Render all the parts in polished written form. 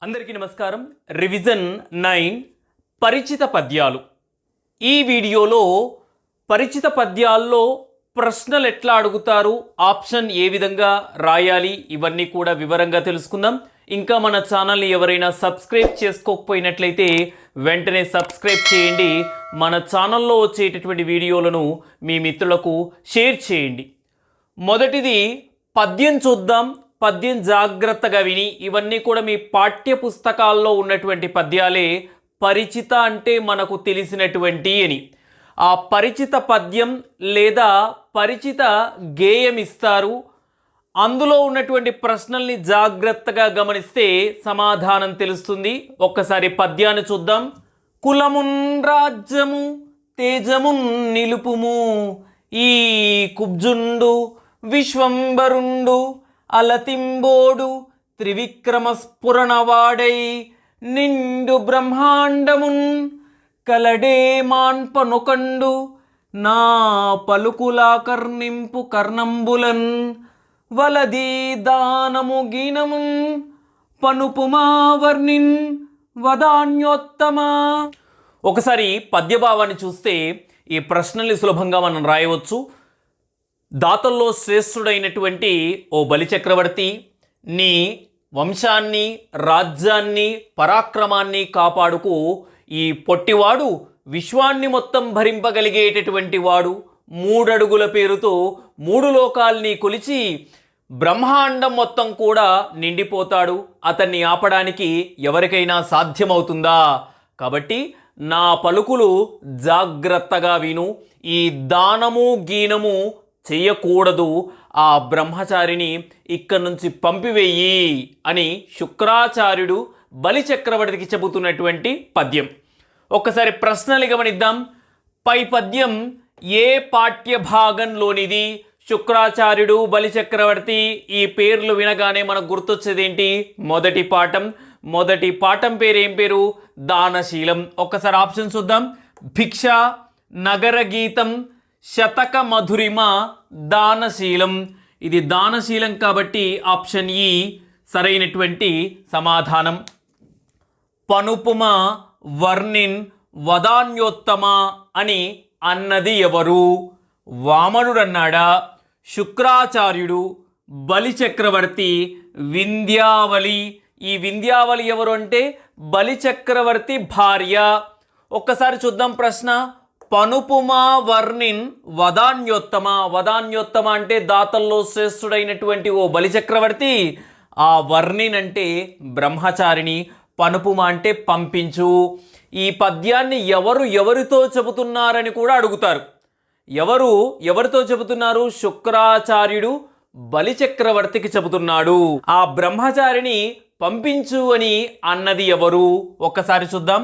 అందరికీ నమస్కారం. రివిజన్ 9 పరిచిత పద్యాలు. ఈ వీడియోలో పరిచిత పద్యాల్లో ప్రశ్నలు ఎట్లా అడుగుతారు, ఆప్షన్ ఏ విధంగా రాయాలి, ఇవన్నీ కూడా వివరంగా తెలుసుకుందాం. ఇంకా మన ఛానల్ని ఎవరైనా సబ్స్క్రైబ్ చేసుకోకపోయినట్లయితే వెంటనే సబ్స్క్రైబ్ చేయండి. మన ఛానల్లో వచ్చేటటువంటి వీడియోలను మీ మిత్రులకు షేర్ చేయండి. మొదటిది పద్యం చూద్దాం. పద్యం జాగ్రత్తగా విని, ఇవన్నీ కూడా మీ పాఠ్య పుస్తకాల్లో ఉన్నటువంటి పద్యాలే. పరిచిత అంటే మనకు తెలిసినటువంటి అని. ఆ పరిచిత పద్యం లేదా పరిచిత గేయం ఇస్తారు. అందులో ఉన్నటువంటి ప్రశ్నల్ని జాగ్రత్తగా గమనిస్తే సమాధానం తెలుస్తుంది. ఒక్కసారి పద్యాన్ని చూద్దాం. కులమున్ రాజ్యము తేజమున్ నిలుపుము, ఈ కుబ్జుండు విశ్వంబరుండు అలతింబోడు త్రివిక్రమస్ఫురణవాడై నిండు బ్రహ్మాండమున్ కలడే మాన్పనొకండు నా పలుకులాకర్నింపు కర్ణంబులన్ వలది దానము గీనమున్ పనుపుమా వర్ణిన్ వదాన్యోత్తమా. ఒకసారి పద్యభావాన్ని చూస్తే ఈ ప్రశ్నల్ని సులభంగా మనం రాయవచ్చు. దాతల్లో శ్రేష్ఠుడైనటువంటి ఓ బలిచక్రవర్తి, నీ వంశాన్ని, రాజ్యాన్ని, పరాక్రమాన్ని కాపాడుకు. ఈ పొట్టివాడు విశ్వాన్ని మొత్తం భరింపగలిగేటటువంటి వాడు. 3 అడుగుల పేరుతో 3 లోకాల్ని కొలిచి బ్రహ్మాండం మొత్తం కూడా నిండిపోతాడు. అతన్ని ఆపడానికి ఎవరికైనా సాధ్యమవుతుందా? కాబట్టి నా పలుకులు జాగ్రత్తగా విను. ఈ దానము గీనము చెయ్యకూడదు. ఆ బ్రహ్మచారిని ఇక్కడి నుంచి పంపివేయి అని శుక్రాచార్యుడు బలిచక్రవర్తికి చెబుతున్నటువంటి పద్యం. ఒక్కసారి ప్రశ్నలు గమనిద్దాం. పై పద్యం ఏ పాఠ్య భాగంలోనిది? శుక్రాచార్యుడు, బలిచక్రవర్తి, ఈ పేర్లు వినగానే మనకు గుర్తొచ్చేది ఏంటి? మొదటి పాఠం. మొదటి పాఠం పేరు ఏం పేరు? దానశీలం. ఒక్కసారి ఆప్షన్ చూద్దాం. భిక్ష, నగర గీతం, శతక మధురిమ, దానశీలం. ఇది దానశీలం కాబట్టి ఆప్షన్ ఈ సరైనటువంటి సమాధానం. పనుపుమ వర్ణిన్ వదాన్యోత్తమ అని అన్నది ఎవరు? వామనుడు అన్నాడా? శుక్రాచార్యుడు, బలిచక్రవర్తి, వింధ్యావళి. ఈ వింధ్యావళి ఎవరు అంటే బలిచక్రవర్తి భార్య. ఒక్కసారి చూద్దాం ప్రశ్న. పనుపుమా వర్ణిన్ వదాన్యోత్తమ. వదాన్యోత్తమ అంటే దాతల్లో శ్రేష్ఠుడైనటువంటి ఓ బలిచక్రవర్తి. ఆ వర్ణిన్ అంటే బ్రహ్మచారిణి. పనుపుమ అంటే పంపించు. ఈ పద్యాన్ని ఎవరితో చెబుతున్నారని కూడా అడుగుతారు. ఎవరితో చెబుతున్నారు? శుక్రాచార్యుడు బలిచక్రవర్తికి చెబుతున్నాడు. ఆ బ్రహ్మచారిని పంపించు అని అన్నది ఎవరు? ఒక్కసారి చూద్దాం.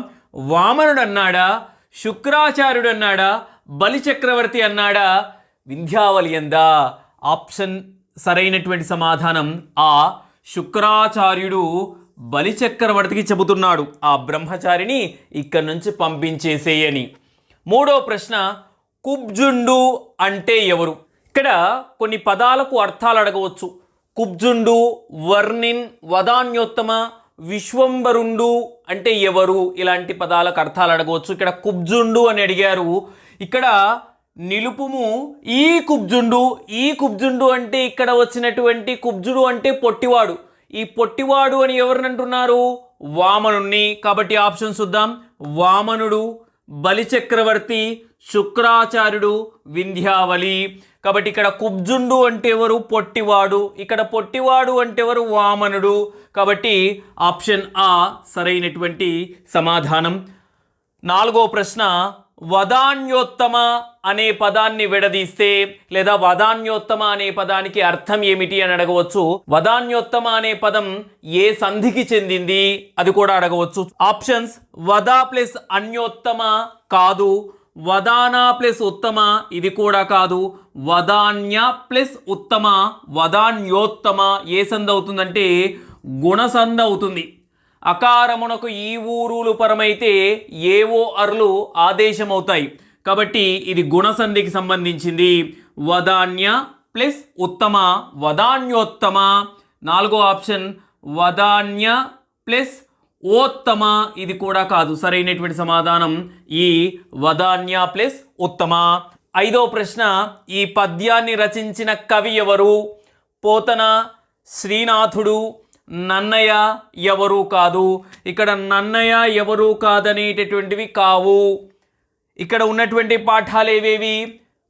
వామనుడు అన్నాడా? శుక్రాచార్యుడు అన్నాడా? బలిచక్రవర్తి అన్నాడా? వింధ్యావళి అందా? ఆప్షన్ సరైనటువంటి సమాధానం ఆ. శుక్రాచార్యుడు బలిచక్రవర్తికి చెబుతున్నాడు ఆ బ్రహ్మచారిని ఇక్కడి నుంచి పంపించేసేయని. మూడో ప్రశ్న, కుబ్జుండు అంటే ఎవరు? ఇక్కడ కొన్ని పదాలకు అర్థాలు అడగవచ్చు. కుబ్జుండు, వర్ణిన్, వదాన్యోత్తమ, విశ్వంబరుండు అంటే ఎవరు? ఇలాంటి పదాలకు అర్థాలు అడగవచ్చు. ఇక్కడ కుబ్జుండు అని అడిగారు. ఇక్కడ నిలుపుము ఈ కుబ్జుండు. ఈ కుబ్జుండు అంటే ఇక్కడ వచ్చినటువంటి కుబ్జుడు అంటే పొట్టివాడు. ఈ పొట్టివాడు అని ఎవరిని అంటున్నారు? వామనుణ్ణి. కాబట్టి ఆప్షన్ చూద్దాం. వామనుడు, బలిచక్రవర్తి, శుక్రాచార్యుడు, వింధ్యావళి. కాబట్టి ఇక్కడ కుబ్జుండు అంటే ఎవరు? పొట్టివాడు. ఇక్కడ పొట్టివాడు అంటే ఎవరు? వామనుడు. కాబట్టి ఆప్షన్ ఆ సరైనటువంటి సమాధానం. నాలుగో ప్రశ్న, వదాన్యోత్తమ అనే పదాన్ని విడదీస్తే లేదా వదాన్యోత్తమ అనే పదానికి అర్థం ఏమిటి అని అడగవచ్చు. వదాన్యోత్తమ అనే పదం ఏ సంధికి చెందింది అది కూడా అడగవచ్చు. ఆప్షన్స్ వద ప్లస్ అన్యోత్తమ కాదు. వదాన ప్లస్ ఉత్తమ ఇది కూడా కాదు. వదాన్య ప్లస్ ఉత్తమ, వదాన్యోత్తమ ఏ సంధి అవుతుందంటే గుణసంధి అవుతుంది. అకారమునకు ఈ ఊరులు పరమైతే ఏవో అర్లు ఆదేశమవుతాయి. కాబట్టి ఇది గుణసంధికి సంబంధించింది. వదాన్య ప్లస్ ఉత్తమ, వదాన్యోత్తమ. నాలుగో ఆప్షన్ వదాన్య ప్లస్ ఓత్తమ ఇది కూడా కాదు. సరైనటువంటి సమాధానం ఈ వదాన్య ప్లస్ ఉత్తమ. 5వ ప్రశ్న, ఈ పద్యాన్ని రచించిన కవి ఎవరు? పోతన, శ్రీనాథుడు, నన్నయ ఎవరు కాదు. ఇక్కడ నన్నయ ఎవరు కాదనేటటువంటివి కావు. ఇక్కడ ఉన్నటువంటి పాఠాలు ఏవేవి?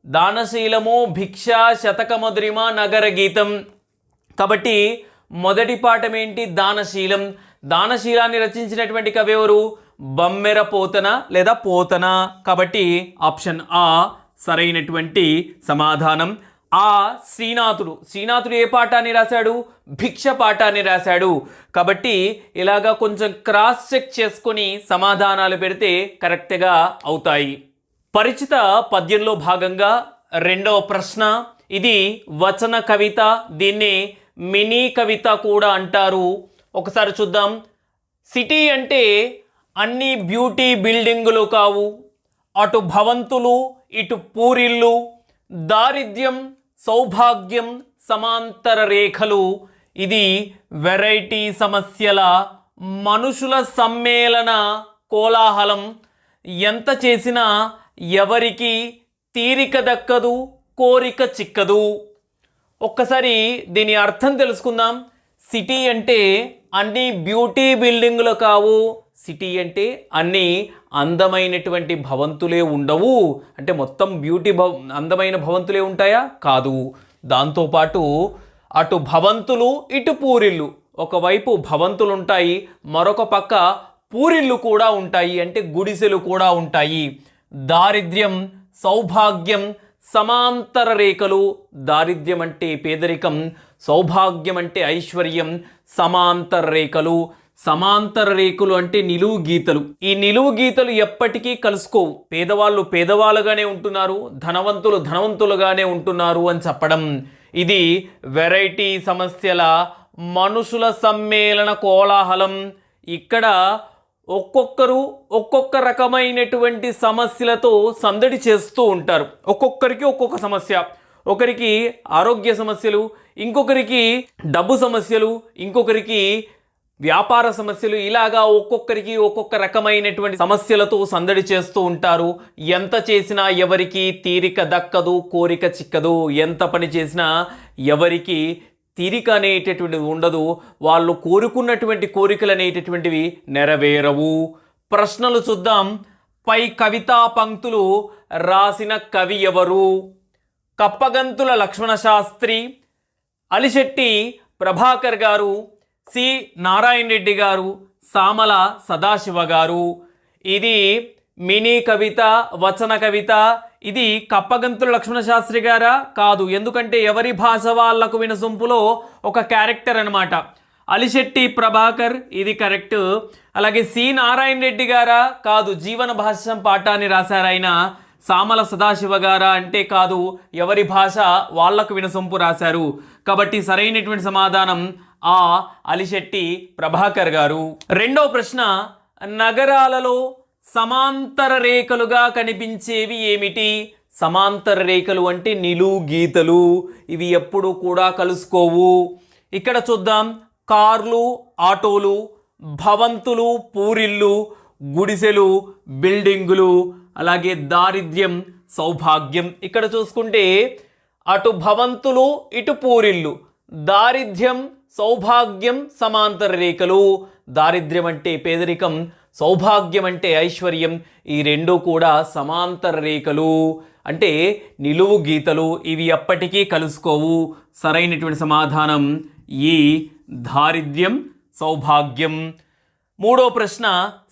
దానశీలము, భిక్ష, శతకమధురిమ, నగర గీతం. కాబట్టి మొదటి పాఠం ఏంటి? దానశీలం. దానశీలాన్ని రచించినటువంటి కవి ఎవరు? బమ్మెర పోతన లేదా పోతన. కాబట్టి ఆప్షన్ ఆ సరైనటువంటి సమాధానం. ఆ శ్రీనాథుడు ఏ పాఠాన్ని రాశాడు? భిక్ష పాఠాన్ని రాశాడు. కాబట్టి ఇలాగా కొంచెం క్రాస్ చెక్ చేసుకొని సమాధానాలు పెడితే కరెక్ట్గా అవుతాయి. పరిచిత పద్యంలో భాగంగా 2వ ప్రశ్న, ఇది వచన కవిత, దీన్ని మినీ కవిత కూడా అంటారు. ఒకసారి చూద్దాం. సిటీ అంటే అన్ని బ్యూటీ బిల్డింగులు కావు, అటు భవంతులు ఇటు పూరిళ్ళు, దారిద్ర్యం సౌభాగ్యం సమాంతర రేఖలు. ఇది వెరైటీ సమస్యల మనుషుల సమ్మేళన కోలాహలం. ఎంత చేసినా ఎవరికి తీరిక దక్కదు, కోరిక చిక్కదు. ఒక్కసారి దీని అర్థం తెలుసుకుందాం. సిటీ అంటే అన్ని బ్యూటీ బిల్డింగులు కావు, సిటీ అంటే అన్ని అందమైనటువంటి భవంతులే ఉండవు. అంటే మొత్తం అందమైన భవంతులే ఉంటాయా? కాదు. దాంతోపాటు అటు భవంతులు ఇటు పూరిళ్ళు, ఒకవైపు భవంతులు ఉంటాయి, మరొక పక్క పూరిళ్ళు కూడా ఉంటాయి, అంటే గుడిసెలు కూడా ఉంటాయి. దారిద్ర్యం సౌభాగ్యం సమాంతర రేఖలు. దారిద్ర్యం అంటే పేదరికం, సౌభాగ్యం అంటే ఐశ్వర్యం, సమాంతర రేఖలు. సమాంతర రేఖలు అంటే నిలువు గీతలు. ఈ నిలువు గీతలు ఎప్పటికీ కలుసుకోవు. పేదవాళ్ళు పేదవాళ్ళుగానే ఉంటున్నారు, ధనవంతులు ధనవంతులుగానే ఉంటున్నారు అని చెప్పడం. ఇది వెరైటీ సమస్యల మనుషుల సమ్మేళన కోలాహలం. ఇక్కడ ఒక్కొక్కరు ఒక్కొక్క రకమైనటువంటి సమస్యలతో సందడి చేస్తూ ఉంటారు. ఒక్కొక్కరికి ఒక్కొక్క సమస్య. ఒకరికి ఆరోగ్య సమస్యలు, ఇంకొకరికి డబ్బు సమస్యలు, ఇంకొకరికి వ్యాపార సమస్యలు. ఇలాగా ఒక్కొక్కరికి ఒక్కొక్క రకమైనటువంటి సమస్యలతో సందడి చేస్తూ ఉంటారు. ఎంత చేసినా ఎవరికి తీరిక దక్కదు, కోరిక చిక్కదు. ఎంత పని చేసినా ఎవరికి తీరిక అనేటటువంటిది ఉండదు. వాళ్ళు కోరుకున్నటువంటి కోరికలు అనేటటువంటివి నెరవేరవు. ప్రశ్నలు చూద్దాం. పై కవితా పంక్తులు రాసిన కవి ఎవరు? కప్పగంతుల లక్ష్మణ శాస్త్రి, అలిశెట్టి ప్రభాకర్ గారు, సి నారాయణ రెడ్డి గారు, సామల సదాశివ గారు. ఇది మినీ కవిత, వచన కవిత. ఇది కప్పగంతుల లక్ష్మణ శాస్త్రి గారా? కాదు. ఎందుకంటే ఎవరి భాష వాళ్లకు వినసొంపులో ఒక క్యారెక్టర్ అనమాట. అలిశెట్టి ప్రభాకర్, ఇది కరెక్ట్. అలాగే సి నారాయణ రెడ్డి గారా? కాదు. జీవన భాష్యం పాఠాన్ని రాశారు ఆయన. సామల సదాశివ గారా అంటే కాదు. ఎవరి భాష వాళ్లకు వినసొంపు రాశారు. కాబట్టి సరైనటువంటి సమాధానం ఆ అలిశెట్టి ప్రభాకర్ గారు. 2వ ప్రశ్న, నగరాలలో సమాంతర రేఖలుగా కనిపించేవి ఏమిటి? సమాంతర రేఖలు అంటే నిలువు గీతలు. ఇవి ఎప్పుడు కూడా కలుసుకోవు. ఇక్కడ చూద్దాం. కార్లు, ఆటోలు, భవంతులు, పూరిళ్ళు, గుడిసెలు, బిల్డింగులు, అలాగే దారిద్ర్యం, సౌభాగ్యం. ఇక్కడ చూసుకుంటే అటు భవంతులు ఇటు పూరిళ్ళు, దారిద్ర్యం సౌభాగ్యం సమాంతర రేఖలు. దారిద్ర్యం అంటే పేదరికం, సౌభాగ్యం అంటే ఐశ్వర్యం. ఈ రెండు కూడా సమాంతర రేఖలు అంటే నిలువు గీతలు. ఇవి ఎప్పటికీ కలుసుకోవు. సరైనటువంటి సమాధానం ఈ దారిద్ర్యం సౌభాగ్యం. 3వ ప్రశ్న,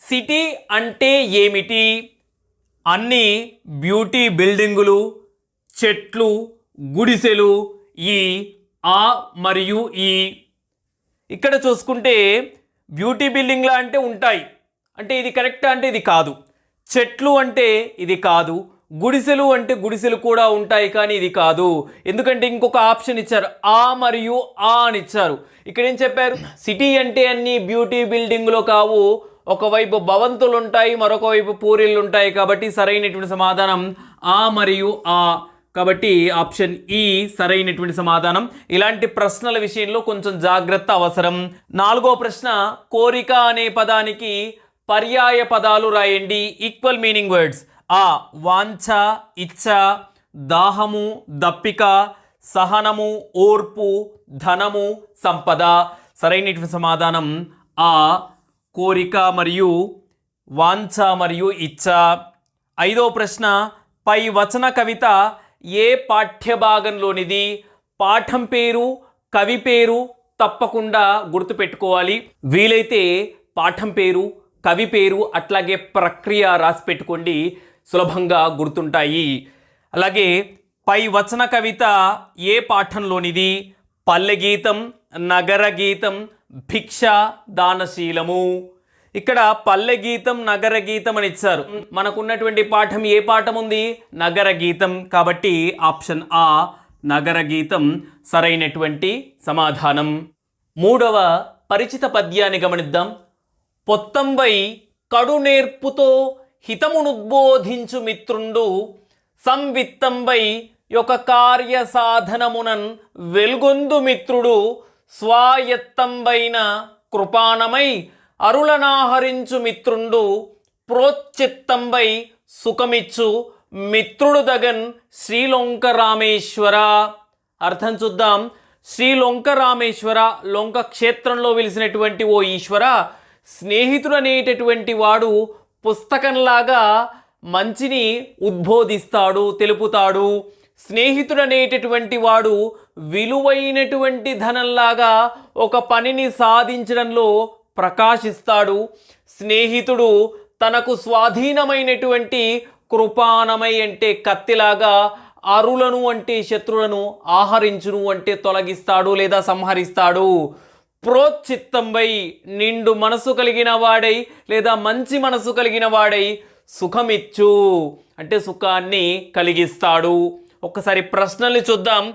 సిటీ అంటే ఏమిటి? అన్ని బ్యూటీ బిల్డింగులు, చెట్లు, గుడిసెలు. ఈ ఆ మరియు ఈ. ఇక్కడ చూసుకుంటే బ్యూటీ బిల్డింగ్లా అంటే ఉంటాయి, అంటే ఇది కరెక్ట్ అంటే ఇది కాదు. చెట్లు అంటే ఇది కాదు. గుడిసెలు అంటే గుడిసెలు కూడా ఉంటాయి కానీ ఇది కాదు. ఎందుకంటే ఇంకొక ఆప్షన్ ఇచ్చారు, ఆ మరియు ఆ అని ఇచ్చారు. ఇక్కడ ఏం చెప్పారు? సిటీ అంటే అన్ని బ్యూటీ బిల్డింగ్లు కావు, ఒకవైపు భవంతులు ఉంటాయి, మరొక వైపు పూరిళ్ళు ఉంటాయి. కాబట్టి సరైనటువంటి సమాధానం ఆ మరియు ఆ. కాబట్టి ఆప్షన్ ఈ సరైనటువంటి సమాధానం. ఇలాంటి ప్రశ్నల విషయంలో కొంచెం జాగ్రత్త అవసరం. 4వ ప్రశ్న, కోరిక అనే పదానికి పర్యాయ పదాలు రాయండి, ఈక్వల్ మీనింగ్ వర్డ్స్. ఆ వాంఛ, ఇచ్ఛ, దాహము, దప్పిక, సహనము, ఓర్పు, ధనము, సంపద. సరైనటువంటి సమాధానం ఆ కోరిక మరియు వాంఛ మరియు ఇచ్ఛ. 5వ ప్రశ్న, పై వచన కవిత ఏ పాఠ్యభాగంలోనిది? పాఠం పేరు, కవి పేరు తప్పకుండా గుర్తుపెట్టుకోవాలి. వీలైతే పాఠం పేరు, కవి పేరు, అట్లాగే ప్రక్రియ రాసి పెట్టుకోండి, సులభంగా గుర్తుంటాయి. అలాగే పై వచన కవిత ఏ పాఠంలోనిది? పల్లె గీతం, నగర గీతం, భిక్ష, దానశీలము. ఇక్కడ పల్లె గీతం, నగర గీతం అని ఇచ్చారు. మనకున్నటువంటి పాఠం ఏ పాఠం ఉంది? నగర గీతం. కాబట్టి ఆప్షన్ ఆ నగర గీతం సరైనటువంటి సమాధానం. 3వ పరిచిత పద్యాన్ని గమనిద్దాం. పొత్తంబై కడు నేర్పుతో హితమునుద్బోధించు మిత్రుండు, సంవిత్తంబై యొక్క కార్య సాధనమునన్ వెల్గొందు మిత్రుడు, స్వాయత్తంబైన కృపాణమై అరులనాహరించు మిత్రుండు, ప్రోచ్చిత్తంబై సుఖమిచ్చు మిత్రుడు దగన్ శ్రీలొంక రామేశ్వర. అర్థం చూద్దాం. శ్రీలొంక రామేశ్వర, లొంక క్షేత్రంలో వెలిసినటువంటి ఓ ఈశ్వర, స్నేహితుడు అనేటటువంటి వాడు పుస్తకంలాగా మంచిని ఉద్బోధిస్తాడు, తెలుపుతాడు. స్నేహితుడు అనేటటువంటి వాడు విలువైనటువంటి ధనంలాగా ఒక పనిని సాధించడంలో ప్రకాశిస్తాడు. స్నేహితుడు తనకు స్వాధీనమైనటువంటి కృపాణమై అంటే కత్తిలాగా, అరులను అంటే శత్రులను, ఆహరించును అంటే తొలగిస్తాడు లేదా సంహరిస్తాడు. ప్రోచ్చిత్తంబై నిండు మనసు కలిగిన వాడై లేదా మంచి మనసు కలిగిన వాడై, సుఖమిచ్చు అంటే సుఖాన్ని కలిగిస్తాడు. ఒక్కసారి ప్రశ్నల్ని చూద్దాం.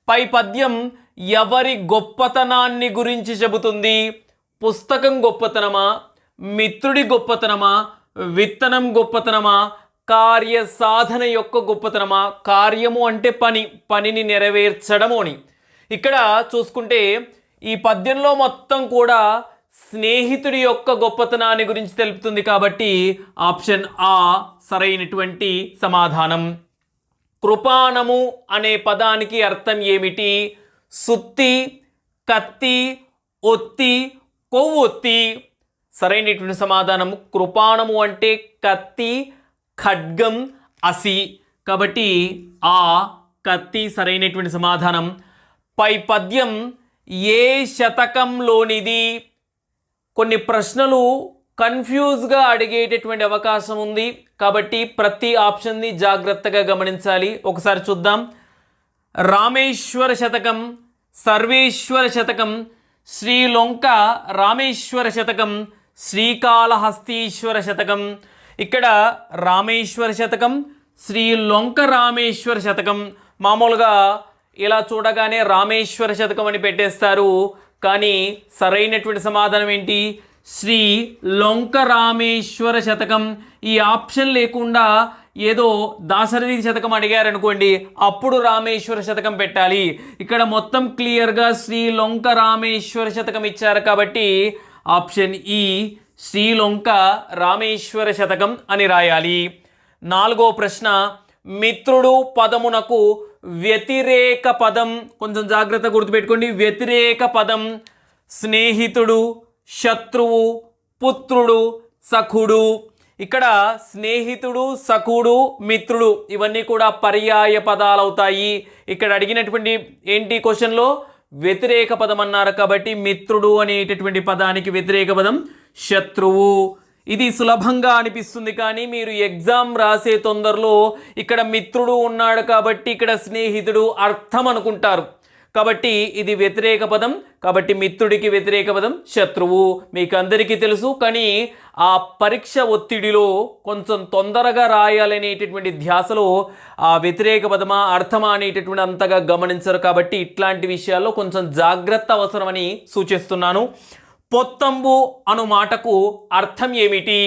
పై పద్యం ఎవరి గొప్పతనాన్ని గురించి చెబుతుంది? పుస్తకం గొప్పతనమా, మిత్రుడి గొప్పతనమా, విత్తనం గొప్పతనమా, కార్య సాధన యొక్క గొప్పతనమా? కార్యము అంటే పని, పనిని నెరవేర్చడము అని. ఇక్కడ చూసుకుంటే ఈ పద్యంలో మొత్తం కూడా స్నేహితుడి యొక్క గొప్పతనాన్ని గురించి తెలుపుతుంది. కాబట్టి ఆప్షన్ ఆ సరైనటువంటి సమాధానం. కృపాణము అనే పదానికి అర్థం ఏమిటి? సుత్తి, కత్తి, ఒత్తి, కొవ్వొత్తి. సరైనటువంటి సమాధానం కృపాణము అంటే కత్తి, ఖడ్గం, అసి. కాబట్టి ఆ కత్తి సరైనటువంటి సమాధానం. పై పద్యం ఏ శతకంలోనిది? కొన్ని ప్రశ్నలు కన్ఫ్యూజ్గా అడిగేటటువంటి అవకాశం ఉంది. కాబట్టి ప్రతి ఆప్షన్ని జాగ్రత్తగా గమనించాలి. ఒకసారి చూద్దాం. రామేశ్వర శతకం, సర్వేశ్వర శతకం, శ్రీలొంక రామేశ్వర శతకం, శ్రీకాళహస్తీశ్వర శతకం. ఇక్కడ రామేశ్వర శతకం, శ్రీలొంక రామేశ్వర శతకం. మామూలుగా ఇలా చూడగానే రామేశ్వర శతకం అని పెట్టేస్తారు, కానీ సరైనటువంటి సమాధానం ఏంటి? శ్రీలొంక రామేశ్వర శతకం. ఈ ఆప్షన్ లేకుండా ఏదో దాశరథి శతకం అడిగారనుకోండి, అప్పుడు రామేశ్వర శతకం పెట్టాలి. ఇక్కడ మొత్తం క్లియర్గా శ్రీలొంక రామేశ్వర శతకం ఇచ్చారు. కాబట్టి ఆప్షన్ ఈ శ్రీలొంక రామేశ్వర శతకం అని రాయాలి. 4వ ప్రశ్న, మిత్రుడు పదమునకు వ్యతిరేక పదం. కొంచెం జాగ్రత్త గుర్తుపెట్టుకోండి. వ్యతిరేక పదం స్నేహితుడు, శత్రువు, పుత్రుడు, సఖుడు. ఇక్కడ స్నేహితుడు, సఖుడు, మిత్రుడు ఇవన్నీ కూడా పర్యాయ పదాలు అవుతాయి. ఇక్కడ అడిగినటువంటి ఏంటి క్వశ్చన్లో వ్యతిరేక పదం అన్నారు. కాబట్టి మిత్రుడు అనేటటువంటి పదానికి వ్యతిరేక పదం శత్రువు. ఇది సులభంగా అనిపిస్తుంది, కానీ మీరు ఎగ్జామ్ రాసే తొందరలో ఇక్కడ మిత్రుడు ఉన్నాడు కాబట్టి ఇక్కడ స్నేహితుడు అర్థం అనుకుంటారు. కాబట్టి ఇది వ్యతిరేక పదం. కాబట్టి మిత్రుడికి వ్యతిరేక పదం శత్రువు. మీకు అందరికీ తెలుసు, కానీ ఆ పరీక్ష ఒత్తిడిలో కొంచెం తొందరగా రాయాలనేటటువంటి ధ్యాసలో ఆ వ్యతిరేక పదమా అర్థమా అనేటటువంటి అంతగా గమనించరు. కాబట్టి ఇట్లాంటి విషయాల్లో కొంచెం జాగ్రత్త అవసరమని సూచిస్తున్నాను. పొత్తంబు అను మాటకు అర్థం ఏమిటి?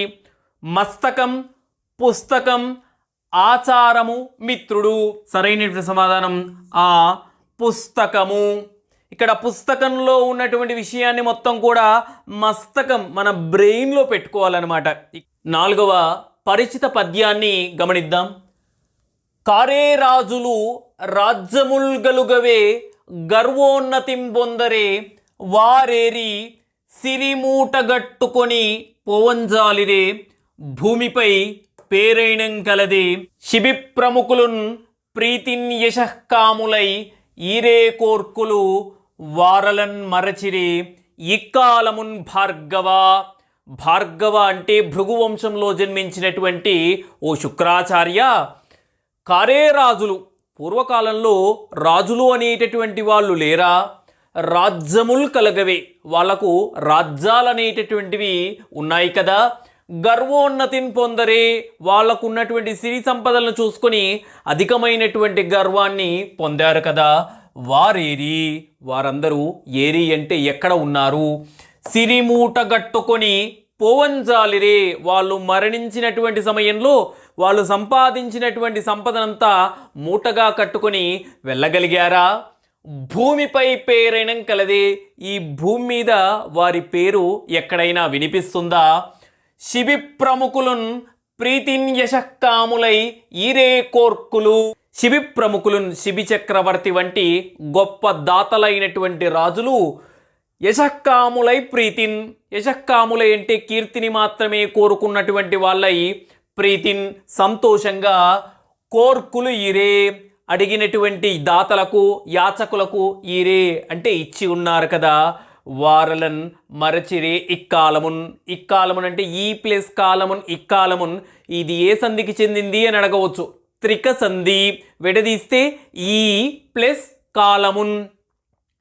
మస్తకం, పుస్తకం, ఆచారము మిత్రుడు. సరైనటువంటి సమాధానం ఆ పుస్తకము. ఇక్కడ పుస్తకంలో ఉన్నటువంటి విషయాన్ని మొత్తం కూడా మస్తకం మన బ్రెయిన్లో పెట్టుకోవాలన్నమాట. 4వ పరిచిత పద్యాన్ని గమనిద్దాం. కారే రాజులు రాజ్యముల్ గలుగవే గర్వోన్నతిం పొందరే వారేరి సిరిమూటగట్టుకొని పోవంజాలిరే భూమిపై పేరైనం కలదే శిబి ప్రముఖులున్ ప్రీతిన్ యశఃకాములై ఈరే కోర్కులు వారలన్ మరచిరే ఇక్కాలమున్ భార్గవ. భార్గవ అంటే భృగువంశంలో జన్మించినటువంటి ఓ శుక్రాచార్య, కారే రాజులు, పూర్వకాలంలో రాజులు అనేటటువంటి వాళ్ళు లేరా, రాజ్యములు కలగవే, వాళ్లకు రాజ్యాలు అనేటటువంటివి ఉన్నాయి కదా, గర్వోన్నతిని పొందరే, వాళ్లకు ఉన్నటువంటి సిరి సంపదలను చూసుకొని అధికమైనటువంటి గర్వాన్ని పొందారు కదా, వారేరి, వారందరూ ఏరి అంటే ఎక్కడ ఉన్నారు, సిరిమూట గట్టుకొని పోవంజాలిరే, వాళ్ళు మరణించినటువంటి సమయంలో వాళ్ళు సంపాదించినటువంటి సంపదనంతా మూటగా కట్టుకొని వెళ్ళగలిగారా, భూమిపై పేరైనం కలదే, ఈ భూమి మీద వారి పేరు ఎక్కడైనా వినిపిస్తుందా, శిబి ప్రముఖులున్ ప్రీతిన్ యశఃకాములై ఈరే కోర్కులు, శిబి ప్రముఖులున్, శిబి చక్రవర్తి వంటి గొప్ప దాతలైనటువంటి రాజులు, యశఃకాములై ప్రీతిన్, యశఃకాములై అంటే కీర్తిని మాత్రమే కోరుకున్నటువంటి వాళ్ళై, ప్రీతిన్ సంతోషంగా, కోర్కులు ఈరే అడిగినటువంటి దాతలకు యాచకులకు ఈరే అంటే ఇచ్చి ఉన్నారు కదా, వారలన్ మరచిరే ఇక్కాలమున్, ఇక్కాలమున్ అంటే ఈ ప్లస్ కాలమున్, ఇక్కాలమున్ ఇది ఏ సంధికి చెందింది అని అడగవచ్చు, త్రిక సంధి, విడదీస్తే ఈ ప్లస్ కాలమున్.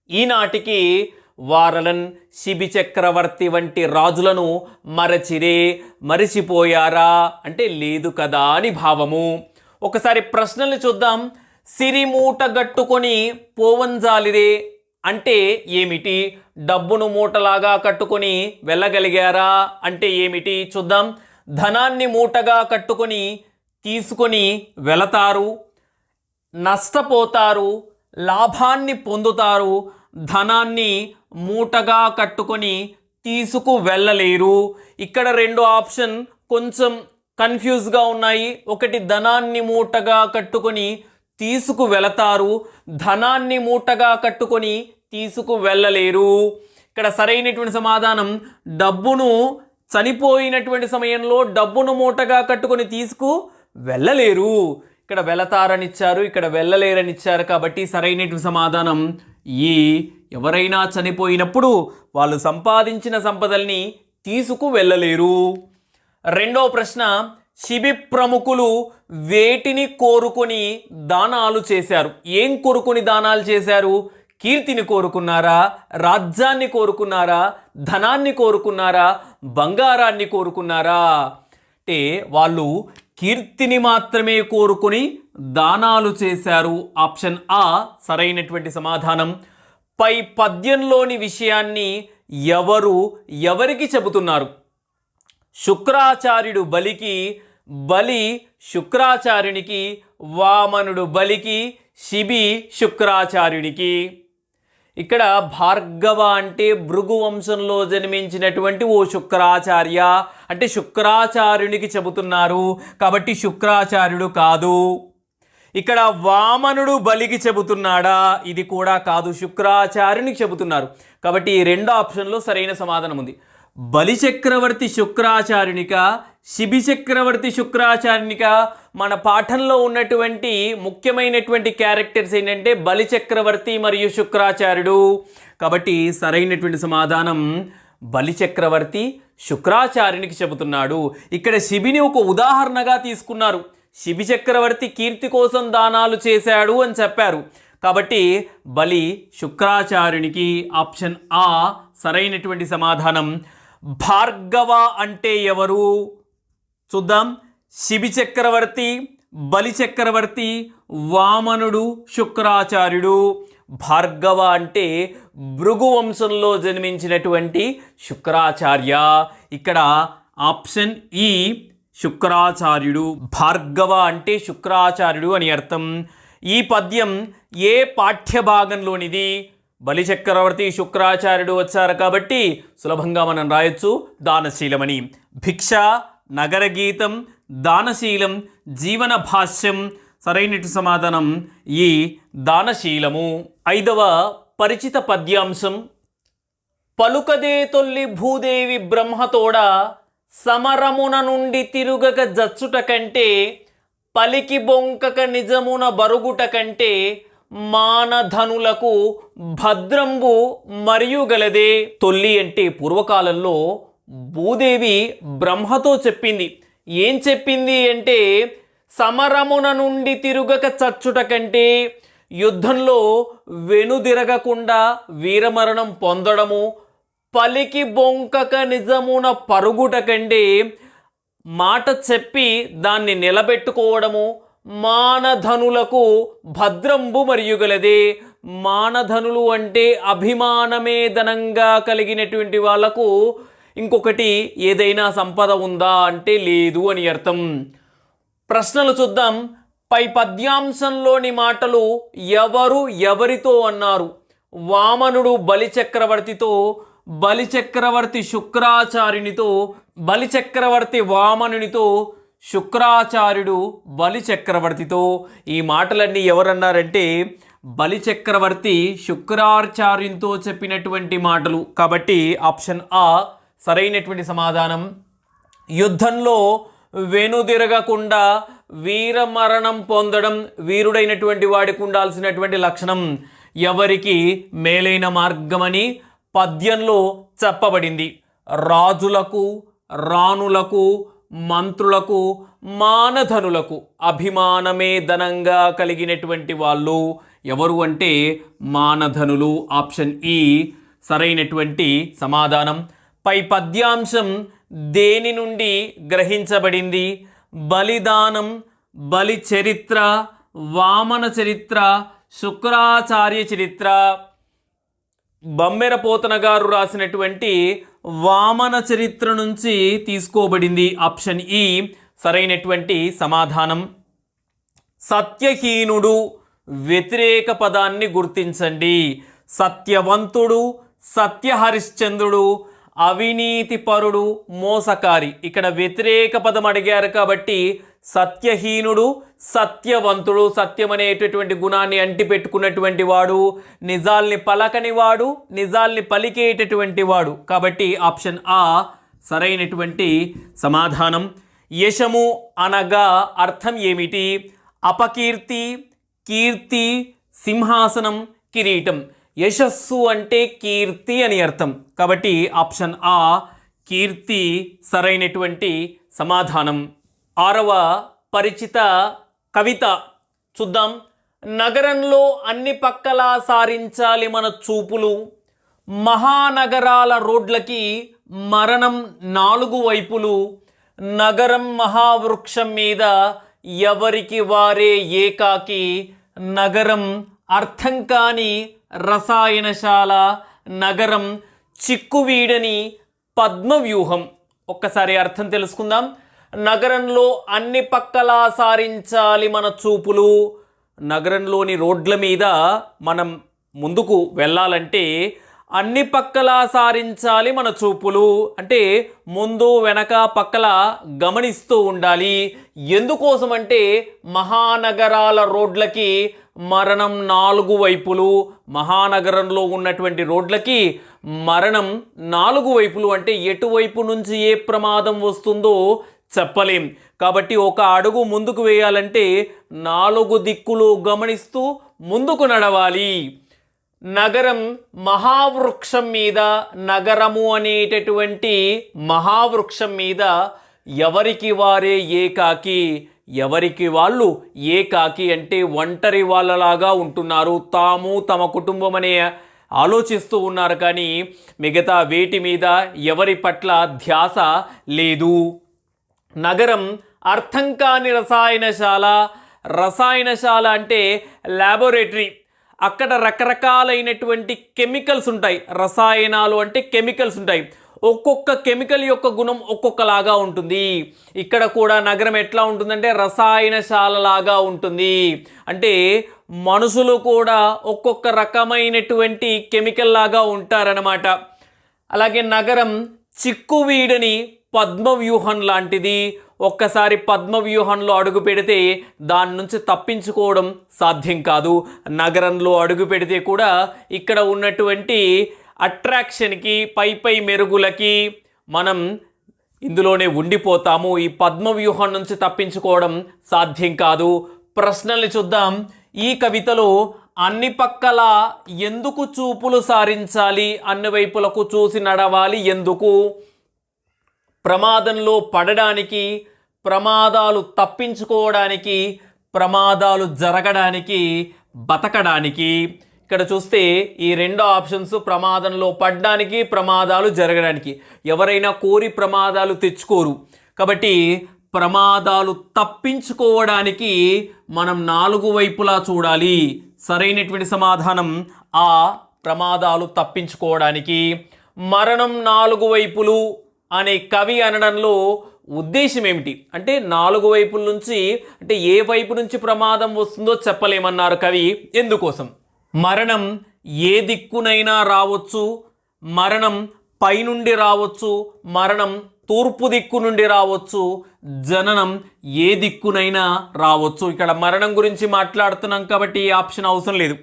ఈనాటికి వారలన్ శిబి చక్రవర్తి వంటి రాజులను మరచిరే, మరిచిపోయారా అంటే లేదు కదా అని భావము. ఒకసారి ప్రశ్నల్ని చూద్దాం. సిరిమూట గట్టుకొని పోవంజాలిరే అంటే ఏమిటి, డబ్బును మూటలాగా కట్టుకొని వెళ్ళగలిగారా అంటే ఏమిటి చూద్దాం. ధనాన్ని మూటగా కట్టుకొని తీసుకొని వెళతారు, నష్టపోతారు, లాభాన్ని పొందుతారు, ధనాన్ని మూటగా కట్టుకొని తీసుకు వెళ్ళలేరు. ఇక్కడ 2 ఆప్షన్ కొంచెం కన్ఫ్యూజ్గా ఉన్నాయి. ఒకటి ధనాన్ని మూటగా కట్టుకొని తీసుకు వెళతారు, ధనాన్ని మూటగా కట్టుకొని తీసుకు వెళ్ళలేరు. ఇక్కడ సరైనటువంటి సమాధానం డబ్బును చనిపోయినటువంటి సమయంలో డబ్బును మూటగా కట్టుకొని తీసుకు వెళ్ళలేరు. ఇక్కడ వెళతారనిచ్చారు, ఇక్కడ వెళ్ళలేరనిచ్చారు, కాబట్టి సరైనటువంటి సమాధానం ఈ ఎవరైనా చనిపోయినప్పుడు వాళ్ళు సంపాదించిన సంపదల్ని తీసుకు వెళ్ళలేరు. 2వ ప్రశ్న, శిబి ప్రముఖులు వేటిని కోరుకొని దానాలు చేశారు, ఏం కోరుకొని దానాలు చేశారు, కీర్తిని కోరుకున్నారా, రాజ్యాన్ని కోరుకున్నారా, ధనాన్ని కోరుకున్నారా, బంగారాన్ని కోరుకున్నారా అంటే వాళ్ళు కీర్తిని మాత్రమే కోరుకుని దానాలు చేశారు. ఆప్షన్ ఆ సరైనటువంటి సమాధానం. పై పద్యంలోని విషయాన్ని ఎవరికి చెబుతున్నారు, శుక్రాచార్యుడు బలికి, బలి శుక్రాచార్యునికి, వామనుడు బలికి, శిబి శుక్రాచార్యునికి. ఇక్కడ భార్గవ అంటే భృగు వంశంలో జన్మించినటువంటి ఓ శుక్రాచార్య అంటే శుక్రాచార్యునికి చెబుతున్నారు కాబట్టి శుక్రాచార్యుడు కాదు. ఇక్కడ వామనుడు బలికి చెబుతున్నాడా, ఇది కూడా కాదు, శుక్రాచార్యునికి చెబుతున్నారు కాబట్టి ఈ 2 ఆప్షన్లో సరైన సమాధానం ఉంది. బలి చక్రవర్తి శుక్రాచార్యునిక, శిబి చక్రవర్తి శుక్రాచార్యునిక, మన పాఠంలో ఉన్నటువంటి ముఖ్యమైనటువంటి క్యారెక్టర్స్ ఏంటంటే బలి చక్రవర్తి మరియు శుక్రాచార్యుడు కాబట్టి సరైనటువంటి సమాధానం బలి చక్రవర్తి శుక్రాచార్యునికి చెబుతున్నాడు. ఇక్కడ శిబిని ఒక ఉదాహరణగా తీసుకున్నారు, శిబి చక్రవర్తి కీర్తి కోసం దానాలు చేశాడు అని చెప్పారు కాబట్టి బలి శుక్రాచార్యునికి. ఆప్షన్ ఆ సరైనటువంటి సమాధానం. భార్గవ అంటే ఎవరు చూద్దాం. శిబి చక్రవర్తి, బలి చక్రవర్తి, వామనుడు, శుక్రాచార్యుడు. భార్గవ అంటే భృగు వంశంలో జన్మించినటువంటి శుక్రాచార్య. ఇక్కడ ఆప్షన్ ఈ శుక్రాచార్యుడు. భార్గవ అంటే శుక్రాచార్యుడు అని అర్థం. ఈ పద్యం ఏ పాఠ్యభాగంలోనిది? బలిచక్రవర్తి శుక్రాచార్యుడు వచ్చారు కాబట్టి సులభంగా మనం రాయొచ్చు దానశీలమని. భిక్ష, నగరగీతం, దానశీలం, జీవన భాష్యం. సరైనటు సమాధానం ఈ దానశీలము. 5వ పరిచిత పద్యాంశం. పలుకదే తొల్లి భూదేవి బ్రహ్మతోడ సమరమున నుండి తిరుగక జచ్చుట కంటే పలికి బొంకక నిజమున బరుగుట కంటే మానధనులకు భద్రంబు మరియు గలదే. తొల్లి అంటే పూర్వకాలంలో భూదేవి బ్రహ్మతో చెప్పింది. ఏం చెప్పింది అంటే సమరమున నుండి తిరుగక చచ్చుట కంటే, యుద్ధంలో వెనుదిరగకుండా వీరమరణం పొందడము, పలికి బొంకక నిజమున పరుగుట కంటే మాట చెప్పి దాన్ని నిలబెట్టుకోవడము మానధనులకు భద్రంబు మరియు గలదే. మానధనులు అంటే అభిమానమే ధనంగా కలిగినటువంటి వాళ్లకు ఇంకొకటి ఏదైనా సంపద ఉందా అంటే లేదు అని అర్థం. ప్రశ్నలు చూద్దాం. పై పద్యాంశంలోని మాటలు ఎవరు ఎవరితో అన్నారు? వామనుడు బలిచక్రవర్తితో, బలిచక్రవర్తి శుక్రాచార్యునితో, బలిచక్రవర్తి వామనునితో, శుక్రాచార్యుడు బలిచక్రవర్తితో. ఈ మాటలన్నీ ఎవరన్నారంటే బలిచక్రవర్తి శుక్రాచార్యునితో చెప్పినటువంటి మాటలు. కాబట్టి ఆప్షన్ ఆ సరైనటువంటి సమాధానం. యుద్ధంలో వెనుదిరగకుండా వీరమరణం పొందడం వీరుడైనటువంటి వాడికి ఉండాల్సినటువంటి లక్షణం. ఎవరికి మేలైన మార్గమని పద్యంలో చెప్పబడింది. రాజులకు, రాణులకు, మంత్రులకు, మానధనులకు అభిమానమే ధనంగా కలిగినటువంటి వాళ్ళు ఎవరు అంటే మానధనులు. ఆప్షన్ ఈ సరైనటువంటి సమాధానం. పై పద్యాంశం దేని నుండి గ్రహించబడింది? బలిదానం, బలి చరిత్ర, వామన చరిత్ర, శుక్రాచార్య చరిత్ర. బమ్మెరపోతన గారు రాసినటువంటి వామన చరిత్ర నుంచి తీసుకోబడింది. ఆప్షన్ ఈ సరైనటువంటి సమాధానం. సత్యహీనుడు వ్యతిరేక పదాన్ని గుర్తించండి. సత్యవంతుడు, సత్యహరిశ్చంద్రుడు, అవినీతిపరుడు, మోసకారి. ఇక్కడ వ్యతిరేక పదం అడిగారు కాబట్టి సత్యహీనుడు, సత్యవంతుడు. సత్యం అనేటటువంటి గుణాన్ని అంటిపెట్టుకున్నటువంటి వాడు, నిజాల్ని పలకని వాడు, నిజాల్ని పలికేటటువంటి వాడు. కాబట్టి ఆప్షన్ ఆ సరైనటువంటి సమాధానం. యశము అనగా అర్థం ఏమిటి? అపకీర్తి, కీర్తి, సింహాసనం, కిరీటం. యశస్సు అంటే కీర్తి అని అర్థం. కాబట్టి ఆప్షన్ ఆ కీర్తి సరైనటువంటి సమాధానం. 6వ పరిచిత కవిత చూద్దాం. నగరంలో అన్ని పక్కలా సారించాలి మన చూపులు, మహానగరాల రోడ్లకి మరణం 4 వైపులు, నగరం మహావృక్షం మీద ఎవరికి వారే ఏకాకి, నగరం అర్థం కాని రసాయనశాల, నగరం చిక్కువీడని పద్మవ్యూహం. ఒక్కసారి అర్థం తెలుసుకుందాం. నగరంలో అన్ని పక్కలా సారించాలి మన చూపులు. నగరంలోని రోడ్ల మీద మనం ముందుకు వెళ్ళాలంటే అన్ని పక్కలా సారించాలి మన చూపులు. అంటే ముందు వెనక పక్కల గమనిస్తూ ఉండాలి. ఎందుకోసం అంటే మహానగరాల రోడ్లకి మరణం 4 వైపులు. మహానగరంలో ఉన్నటువంటి రోడ్లకి మరణం 4 వైపులు. అంటే ఎటువైపు నుంచి ఏ ప్రమాదం వస్తుందో చెప్పలేం. కాబట్టి ఒక అడుగు ముందుకు వేయాలంటే 4 దిక్కులు గమనిస్తూ ముందుకు నడవాలి. నగరం మహావృక్షం మీద, నగరము అనేటటువంటి మహావృక్షం మీద ఎవరికి వారే ఏకాకి. ఎవరికి వాళ్ళు ఏకాకి అంటే ఒంటరి వాళ్ళలాగా ఉంటున్నారు. తాము తమ కుటుంబం అనే ఆలోచిస్తూ ఉన్నారు, కానీ మిగతా వేటి మీద ఎవరి పట్ల ధ్యాస లేదు. నగరం అర్థం కాని రసాయనశాల. రసాయనశాల అంటే ల్యాబొరేటరీ. అక్కడ రకరకాలైనటువంటి కెమికల్స్ ఉంటాయి. రసాయనాలు అంటే కెమికల్స్ ఉంటాయి. ఒక్కొక్క కెమికల్ యొక్క గుణం ఒక్కొక్కలాగా ఉంటుంది. ఇక్కడ కూడా నగరం ఎట్లా ఉంటుందంటే రసాయనశాల లాగా ఉంటుంది. అంటే మనుషులు కూడా ఒక్కొక్క రకమైనటువంటి కెమికల్ లాగా ఉంటారన్నమాట. అలాగే నగరం చిక్కువీడని పద్మవ్యూహం లాంటిది. ఒక్కసారి పద్మవ్యూహంలో అడుగు పెడితే దాని నుంచి తప్పించుకోవడం సాధ్యం కాదు. నగరంలో అడుగు పెడితే కూడా ఇక్కడ ఉన్నటువంటి అట్రాక్షన్కి పై మెరుగులకి మనం ఇందులోనే ఉండిపోతాము. ఈ పద్మవ్యూహం నుంచి తప్పించుకోవడం సాధ్యం కాదు. ప్రశ్నల్ని చూద్దాం. ఈ కవితలో అన్ని పక్కల ఎందుకు చూపులు సారించాలి, అన్ని వైపులకు చూసి నడవాలి ఎందుకు? ప్రమాదంలో పడడానికి, ప్రమాదాలు తప్పించుకోవడానికి, ప్రమాదాలు జరగడానికి, బతకడానికి. ఇక్కడ చూస్తే ఈ రెండు ఆప్షన్స్ ప్రమాదంలో పడడానికి, ప్రమాదాలు జరగడానికి. ఎవరైనా కోరి ప్రమాదాలు తెచ్చుకోరు కాబట్టి ప్రమాదాలు తప్పించుకోవడానికి మనం నాలుగు వైపులా చూడాలి. సరైనటువంటి సమాధానం ఆ ప్రమాదాలు తప్పించుకోవడానికి. మరణం నాలుగు వైపులు అనే కవి అనడంలో ఉద్దేశం ఏమిటి అంటే నాలుగు వైపుల నుంచి అంటే ఏ వైపు నుంచి ప్రమాదం వస్తుందో చెప్పలేమన్నారు కవి. ఎందుకోసం? మరణం ఏ దిక్కునైనా రావచ్చు, మరణం పైనుండి రావచ్చు, మరణం తూర్పు దిక్కు నుండి రావచ్చు, జననం ఏ దిక్కునైనా రావచ్చు. ఇక్కడ మరణం గురించి మాట్లాడుతున్నాం కాబట్టి ఈ ఆప్షన్ అవసరం లేదు.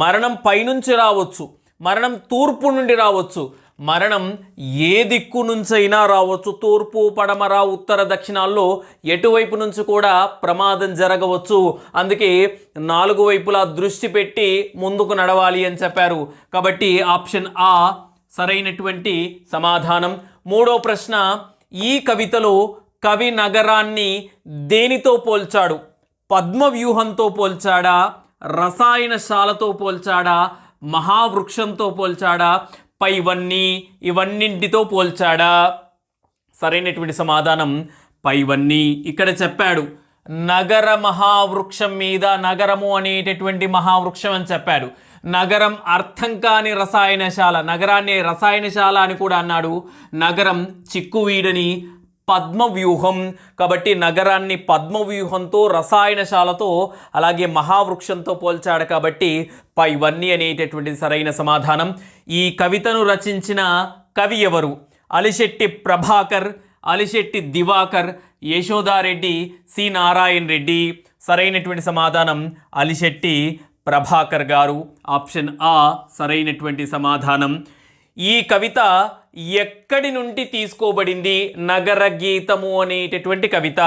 మరణం పైనుంచి రావచ్చు, మరణం తూర్పు నుండి రావచ్చు, మరణం ఏ దిక్కు నుంచైనా రావచ్చు. తూర్పు, పడమర, ఉత్తర, దక్షిణాల్లో ఎటువైపు నుంచి కూడా ప్రమాదం జరగవచ్చు. అందుకే నాలుగు వైపులా దృష్టి పెట్టి ముందుకు నడవాలి అని చెప్పారు. కాబట్టి ఆప్షన్ ఆ సరైనటువంటి సమాధానం. మూడో ప్రశ్న. ఈ కవితలో కవి నగరాన్ని దేనితో పోల్చాడు? పద్మవ్యూహంతో పోల్చాడా, రసాయనశాలతో పోల్చాడా, మహావృక్షంతో పోల్చాడా, ఇవన్నింటితో పోల్చాడా? సరైనటువంటి సమాధానం పైవన్నీ. ఇక్కడ చెప్పాడు నగర మహావృక్షం మీద, నగరము అనేటటువంటి మహావృక్షం అని చెప్పాడు. నగరం అర్థం కాని రసాయనశాల, నగరాన్ని రసాయనశాల అని కూడా అన్నాడు. నగరం చిక్కువీడని పద్మవ్యూహం కాబట్టి నగరాన్ని పద్మవ్యూహంతో, రసాయనశాలతో, అలాగే మహావృక్షంతో పోల్చాడు. కాబట్టి పైవన్నీ అనేటటువంటి సరైన సమాధానం. ఈ కవితను రచించిన కవి ఎవరు? అలిశెట్టి ప్రభాకర్, అలిశెట్టి దివాకర్, యశోదారెడ్డి, సి నారాయణ రెడ్డి. సరైనటువంటి సమాధానం అలిశెట్టి ప్రభాకర్ గారు. ఆప్షన్ ఆ సరైనటువంటి సమాధానం. ఈ కవిత ఎక్కడి నుండి తీసుకోబడింది? నగర గీతము అనేటటువంటి కవిత.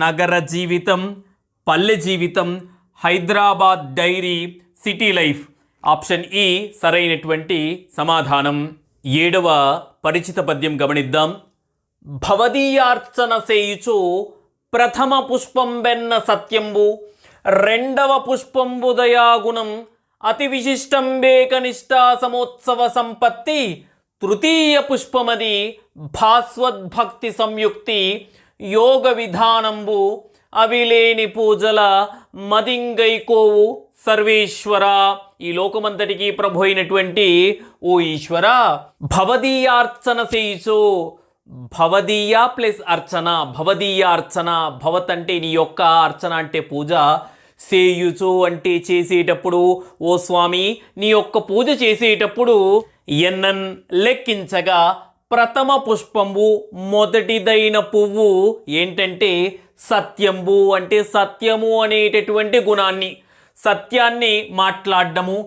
నగర జీవితం, పల్లె జీవితం, Hyderabad diary, city life. Option ఈ సరైనటువంటి సమాధానం. 7వ పరిచిత పద్యం గమనిద్దాం. భవదీయార్చన సేయుచు ప్రథమ పుష్పం బెన్న సత్యంబు, రెండవ పుష్పంబు దయాగుణం, అతి విశిష్టంబేక నిష్ఠా సమోత్సవ సంపత్తి, తృతీయ పుష్పమది భాస్వద్భక్తి సంయుక్తి, యోగ విధానంబు అవిలేని పూజల మదింగైకోవు సర్వేశ్వర. ఈ లోకమంతటికి ప్రభు అయినటువంటి ఓ ఈశ్వర, భవదీయార్చన చేయుచు. భవదీయ ప్లస్ అర్చన, భవదీయ అర్చన. భవత్ అంటే నీ యొక్క, అర్చన అంటే పూజ. సేయుచు అంటే చేసేటప్పుడు, ఓ స్వామి నీ యొక్క పూజ చేసేటప్పుడు ఎన్నన్ లెక్కించగా ప్రథమ పుష్పంబు మొదటిదైన పువ్వు ఏంటంటే సత్యంబు, అంటే సత్యము అనేటటువంటి గుణాన్ని, సత్యాన్ని మాట్లాడము.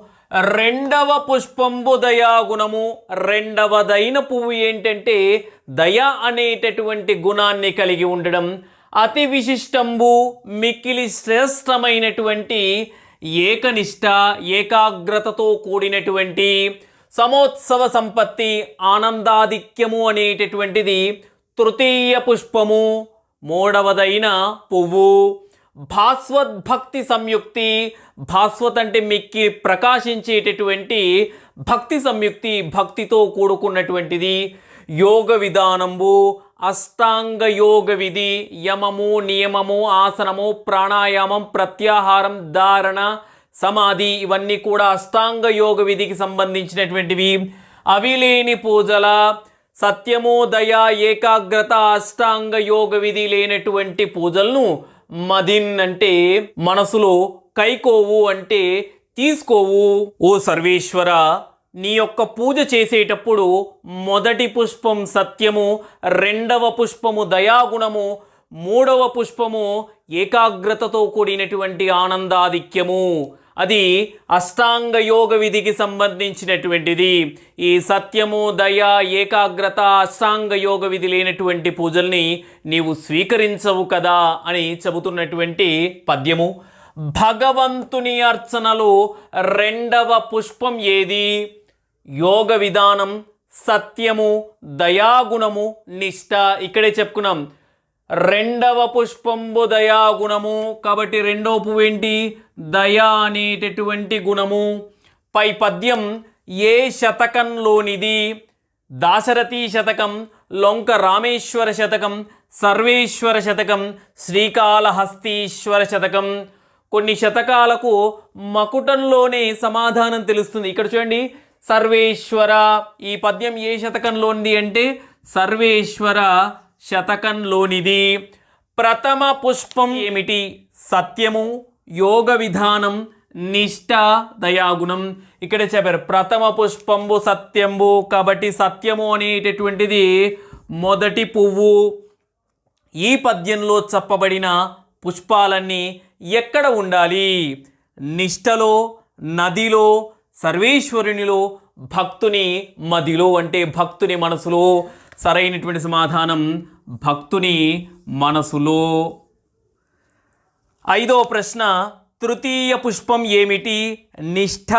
రెండవ పుష్పంబు దయాగుణము, రెండవదైన పువ్వు ఏంటంటే దయ అనేటటువంటి గుణాన్ని కలిగి ఉండడం. అతి విశిష్టంబు మిక్కిలి శ్రేష్టమైనటువంటి ఏకనిష్ట, ఏకాగ్రతతో కూడినటువంటి. సమోత్సవ సంపత్తి, ఆనందాధిక్యము అనేటటువంటిది తృతీయ పుష్పము, మూడవదైన పువ్వు. భాస్వద్భక్తి సంయుక్తి, భాస్వత్ అంటే మిక్కి ప్రకాశించేటటువంటి భక్తి సంయుక్తి, భక్తితో కూడుకున్నటువంటిది. యోగ విధానంబు అష్టాంగ యోగ విధి, యమము, నియమము, ఆసనము, ప్రాణాయామం, ప్రత్యాహారం, ధారణ, సమాధి, ఇవన్నీ కూడా అష్టాంగ యోగ విధికి సంబంధించినటువంటివి. అవిలేని పూజల సత్యము దయ ఏకాగ్రత అష్టాంగ యోగ విధి లేనటువంటి పూజలను మదిన్ అంటే మనసులో, కైకోవు అంటే తీసుకోవు. ఓ సర్వేశ్వర, నీ యొక్క పూజ చేసేటప్పుడు మొదటి పుష్పం సత్యము, రెండవ పుష్పము దయాగుణము, మూడవ పుష్పము ఏకాగ్రతతో కూడినటువంటి ఆనందాధిక్యము. అది అష్టాంగ యోగ విధికి సంబంధించినటువంటిది. ఈ సత్యము, దయ, ఏకాగ్రత, అష్టాంగ యోగ విధి లేనటువంటి పూజల్ని నీవు స్వీకరించవు కదా అని చెబుతున్నటువంటి పద్యము. భగవంతుని అర్చనలో రెండవ పుష్పం ఏది? యోగ విధానం, సత్యము, దయాగుణము, నిష్ఠ. ఇక్కడే చెప్పుకున్నాం రెండవ పుష్పంబు దయాగుణము. కాబట్టి రెండవ పువ్వు ఏంటి? దయా అనేటటువంటి గుణము. పై పద్యం ఏ శతకంలోనిది? దాశరథి శతకం, లొంక రామేశ్వర శతకం, సర్వేశ్వర శతకం, శ్రీకాళహస్తీశ్వర శతకం. కొన్ని శతకాలకు మకుటంలోనే సమాధానం తెలుస్తుంది. ఇక్కడ చూడండి, సర్వేశ్వర. ఈ పద్యం ఏ శతకంలోనిది అంటే సర్వేశ్వర శతకంలోనిది. ప్రథమ పుష్పం ఏమిటి? సత్యము, యోగ విధానం, నిష్ఠ, దయాగుణం. ఇక్కడ చెప్పారు ప్రథమ పుష్పంబు సత్యంబు. కాబట్టి సత్యము అనేటటువంటిది మొదటి పువ్వు. ఈ పద్యంలో చెప్పబడిన పుష్పాలన్నీ ఎక్కడ ఉండాలి? నిష్ఠలో, నదిలో, సర్వేశ్వరునిలో, భక్తుని మదిలో అంటే భక్తుని మనసులో. సరైనటువంటి సమాధానం భక్తుని మనసులో. ఐదవ ప్రశ్న, తృతీయ పుష్పం ఏమిటి? నిష్ఠ,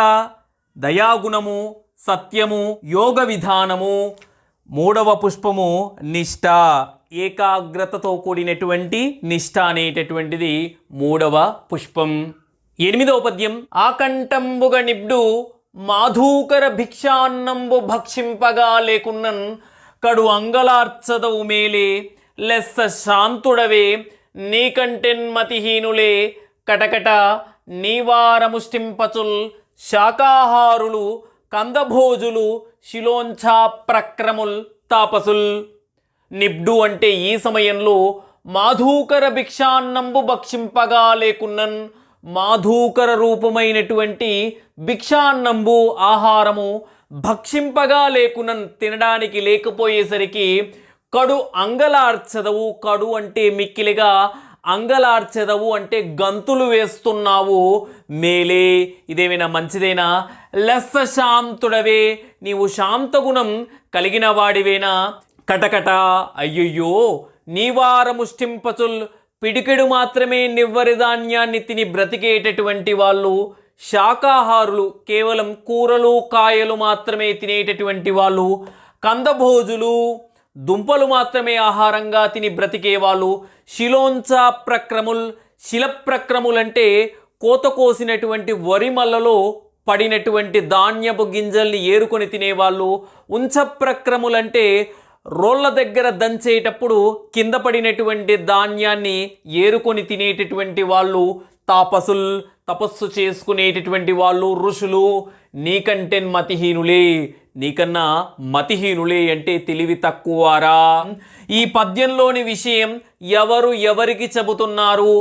దయాగుణము, సత్యము, యోగ విధానము. మూడవ పుష్పము నిష్ఠ, ఏకాగ్రతతో కూడినటువంటి నిష్ఠ అనేటటువంటిది మూడవ పుష్పం. ఎనిమిదవ పద్యం, ఆకంఠంబుగ నిబ్డు మాధూకర భిక్షాన్నంబు భక్షింపగా లేకున్నన్ కడు అంగలార్చదవు మేలే లెస్స శాంతుడవే నీకంటెన్మతిహీనులే కటకట నీవారముష్టింపచుల్ శాకాహారులు కందభోజులు శిలోంఛా ప్రక్రముల్ తాపసుల్. నిబ్డు అంటే ఈ సమయంలో మాధూకర భిక్షాన్నంబు భక్షింపగా లేకున్నన్, మాధూకర రూపమైనటువంటి భిక్షాన్నంబు ఆహారము భక్షింపగా లేకున్నన్ తినడానికి లేకపోయేసరికి కడు అంగలార్చదవు. కడు అంటే మిక్కిలిగా, అంగలార్చెదవు అంటే గంతులు వేస్తున్నావు. మేలే, ఇదేమైనా మంచిదేనా? లెస్స శాంతుడవే, నీవు శాంతగుణం కలిగిన వాడివేనా? కటకట, అయ్యయ్యో, నీవారముష్టింపచుల్, పిడికెడు మాత్రమే నివ్వరి ధాన్యాన్ని తిని బ్రతికేటటువంటి వాళ్ళు. శాకాహారులు, కేవలం కూరలు కాయలు మాత్రమే తినేటటువంటి వాళ్ళు. కందభోజులు, దుంపలు మాత్రమే ఆహారంగా తిని బ్రతికేవాళ్ళు. శిలోంచా ప్రక్రముల్, శిలప్రక్రములు అంటే కోత కోసినటువంటి వరి మల్లలో పడినటువంటి ధాన్యపు గింజల్ని ఏరుకొని తినేవాళ్ళు. ఉంచప్రక్రములంటే రోళ్ళ దగ్గర దంచేటప్పుడు కింద పడినటువంటి ధాన్యాన్ని ఏరుకొని తినేటటువంటి వాళ్ళు. తాపసుల్, తపస్సు చేసుకునేటటువంటి వాళ్ళు. ఋషులు, నీకంటే మతిహీనులే, నీకన్నా మతిహీనులే అంటే తెలివి తక్కువారా. ఈ పద్యంలోని విషయం ఎవరు ఎవరికి చెబుతున్నారు?